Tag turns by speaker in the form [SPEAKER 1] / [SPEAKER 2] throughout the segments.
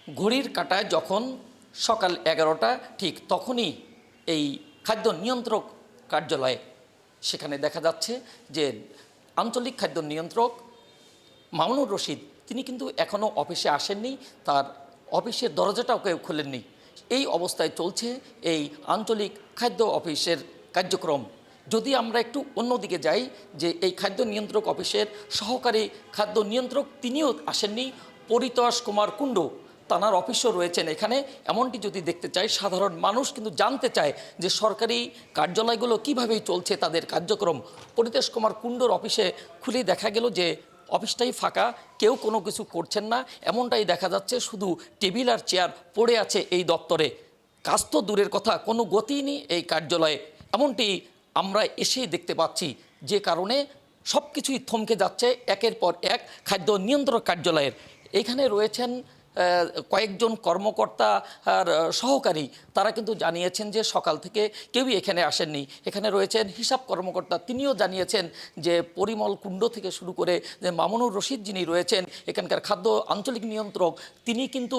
[SPEAKER 1] ঘড়ির কাঁটায় যখন সকাল 11টা ঠিক তখনই এই খাদ্য নিয়ন্ত্রক কার্যালয়ে সেখানে দেখা যাচ্ছে যে আঞ্চলিক খাদ্য নিয়ন্ত্রক মামুনুর রশিদ তিনি কিন্তু এখনও অফিসে আসেননি, তার অফিসের দরজাটাও কেউ খোলেননি। এই অবস্থায় চলছে এই আঞ্চলিক খাদ্য অফিসের কার্যক্রম। যদি আমরা একটু অন্যদিকে যাই, যে এই খাদ্য নিয়ন্ত্রক অফিসের সহকারী খাদ্য নিয়ন্ত্রক তিনিও আসেননি, পরিতোষ কুমার কুণ্ডু তানার অফিসও রয়েছেন এখানে। এমনটি যদি দেখতে চাই, সাধারণ মানুষ কিন্তু জানতে চায় যে সরকারি কার্যালয়গুলো কীভাবেই চলছে তাদের কার্যক্রম। পরিতোষ কুমার কুণ্ডুর অফিসে খুলে দেখা গেল যে অফিসটাই ফাঁকা, কেউ কোনো কিছু করছেন না, এমনটাই দেখা যাচ্ছে। শুধু টেবিল আর চেয়ার পড়ে আছে এই দপ্তরে, কাজ তো দূরের কথা, কোনো গতিই নেই এই কার্যালয়ে। এমনটি আমরা এসেই দেখতে পাচ্ছি, যে কারণে সব কিছুই থমকে যাচ্ছে একের পর এক খাদ্য নিয়ন্ত্রক কার্যালয়ের। এখানে রয়েছেন কয়েকজন কর্মকর্তা আর সহকারী, তারা কিন্তু জানিয়েছেন যে সকাল থেকে কেউই এখানে আসেননি। এখানে রয়েছেন হিসাব কর্মকর্তা, তিনিও জানিয়েছেন যে পরিমল কুণ্ড থেকে শুরু করে যে মামুনুর রশিদ যিনি রয়েছেন এখানকার খাদ্য আঞ্চলিক নিয়ন্ত্রক, তিনি কিন্তু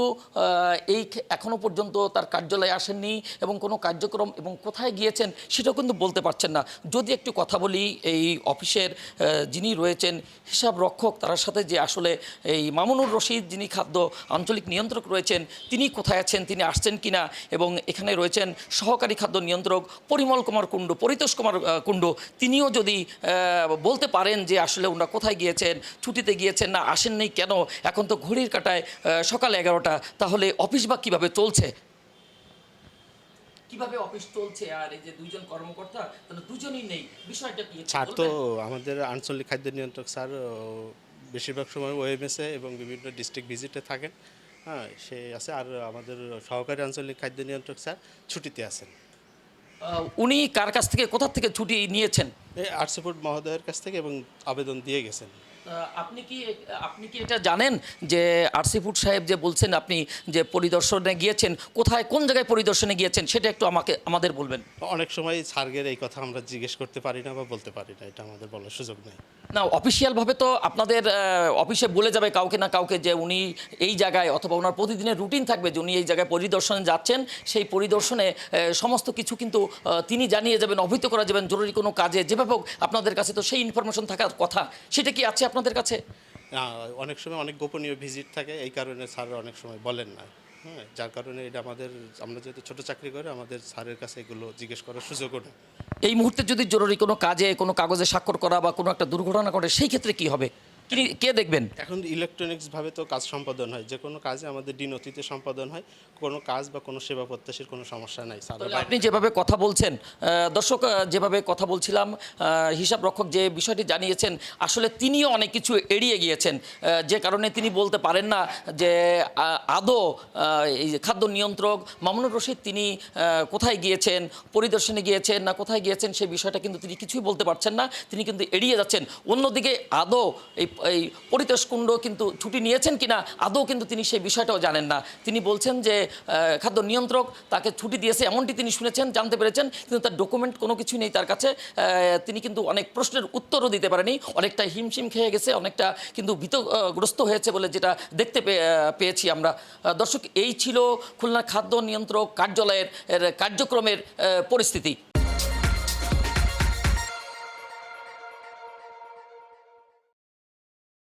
[SPEAKER 1] এই এখনও পর্যন্ত তার কার্যালয়ে আসেননি এবং কোনো কার্যক্রম এবং কোথায় গিয়েছেন সেটাও কিন্তু বলতে পারছেন না। যদি একটু কথা বলি এই অফিসের যিনি রয়েছেন হিসাব রক্ষক, তার সাথে যে আসলে এই মামুনুর রশিদ যিনি খাদ্য আঞ্চলিক নিয়ন্ত্রক রয়েছেন তিনি কোথায় আছেন, তিনি আসছেন কিনা, এবং এখানে রয়েছেন সহকারী খাদ্য নিয়ন্ত্রক পরিমল কুমার কুণ্ডু, পরিতোষ কুমার কুণ্ডু, তিনিও যদি বলতে পারেন যে আসলে ওনারা কোথায় গিয়েছেন, ছুটিতে গিয়েছেন না আসেননি কেন, এখন তো ঘড়ির কাঁটায় সকাল 11টা, তাহলে অফিস বা কীভাবে চলছে, কিভাবে অফিস চলছে? আর এই যে দুইজন কর্মকর্তা তাহলে দুজনই নেই, বিষয়টা কি?
[SPEAKER 2] স্যার তো আমাদের আঞ্চলিক খাদ্য নিয়ন্ত্রক স্যার বেশিরভাগ সময় ওএমএসে এবং বিভিন্ন ডিস্ট্রিক্ট ভিজিটে থাকেন। হ্যাঁ, সে আছে। আর আমাদের সহকারী আঞ্চলিক খাদ্য নিয়ন্ত্রক স্যার ছুটিতে আছেন।
[SPEAKER 1] উনি কার কাছ থেকে, কোথা থেকে ছুটি নিয়েছেন?
[SPEAKER 2] এই আরসিপুর মহোদয়ের কাছ থেকে এবং আবেদন দিয়ে গেছেন।
[SPEAKER 1] আপনি কি এটা জানেন যে আরসি ফুড সাহেব যে বলছেন আপনি যে পরিদর্শনে গিয়েছেন, কোথায় কোন জায়গায় পরিদর্শনে গিয়েছেন সেটা একটু আমাদের বলবেন।
[SPEAKER 2] অনেক সময় স্যারদের এই কথা আমরা জিজ্ঞেস করতে পারি না বা বলতে পারি না, এটা আমাদের বলার সুযোগ নেই।
[SPEAKER 1] না, অফিসিয়ালভাবে তো আপনাদের অফিসে বলে যাবে কাউকে না কাউকে যে উনি এই জায়গায়, অথবা ওনার প্রতিদিনের রুটিন থাকবে যে উনি এই জায়গায় পরিদর্শনে যাচ্ছেন। সেই পরিদর্শনে সমস্ত কিছু কিন্তু তিনি জানিয়ে যাবেন, অবহিত করা যাবেন জরুরি কোনো কাজে, যেভাবে হোক আপনাদের কাছে তো সেই ইনফরমেশন থাকার কথা। সেটা কি আছে আপনাদের কাছে?
[SPEAKER 2] অনেক সময় অনেক গোপনীয় ভিজিট থাকে, এই কারণে স্যার অনেক সময় বলেন না। হ্যাঁ, যার কারণে এটা আমরা যেহেতু ছোটো চাকরি করি, আমাদের স্যারের কাছে এগুলো জিজ্ঞেস করার সুযোগও নেই।
[SPEAKER 1] এই মুহূর্তে যদি জরুরি কোনো কাজে, কোনো কাগজে স্বাক্ষর করা বা কোনো একটা দুর্ঘটনা ঘটে, সেই ক্ষেত্রে কি হবে, কে দেখবেন?
[SPEAKER 2] এখন ইলেকট্রনিক্সভাবে তো কাজ সম্পাদন হয়, যে কোনো কাজে আমাদের ডিনতিতে সম্পাদন হয়। কোনো কাজ বা কোনো সেবা প্রত্যাশীর কোনো সমস্যা নাই স্যার।
[SPEAKER 1] আপনি যেভাবে কথা বলছেন, দর্শক যেভাবে কথা বলছিলাম, হিসাব রক্ষক যে বিষয়টি জানিয়েছেন, আসলে তিনিও অনেক কিছু এড়িয়ে গিয়েছেন, যে কারণে তিনি বলতে পারেন না যে আদৌ এই খাদ্য নিয়ন্ত্রক মামুনুর রশিদ তিনি কোথায় গিয়েছেন, পরিদর্শনে গিয়েছেন না কোথায় গিয়েছেন, সেই বিষয়টা কিন্তু তিনি কিছুই বলতে পারছেন না, তিনি কিন্তু এড়িয়ে যাচ্ছেন। অন্যদিকে আদৌ এই পরিতোষ কুণ্ডু কিন্তু ছুটি নিয়েছেন কিনা আদৌ কিন্তু তিনি সেই বিষয়টাও জানেন না। তিনি বলছেন যে খাদ্য নিয়ন্ত্রক তাকে ছুটি দিয়েছে এমনটি তিনি শুনেছেন, জানতে পেরেছেন, কিন্তু তার ডকুমেন্ট কোনো কিছুই নেই তার কাছে। তিনি কিন্তু অনেক প্রশ্নের উত্তরও দিতে পারেনি, অনেকটা হিমশিম খেয়ে গেছে, অনেকটা কিন্তু ভীতগ্রস্ত হয়েছে বলে যেটা দেখতে পেয়েছি আমরা। দর্শক, এই ছিল খুলনা খাদ্য নিয়ন্ত্রক কার্যালয়ের কার্যক্রমের পরিস্থিতি।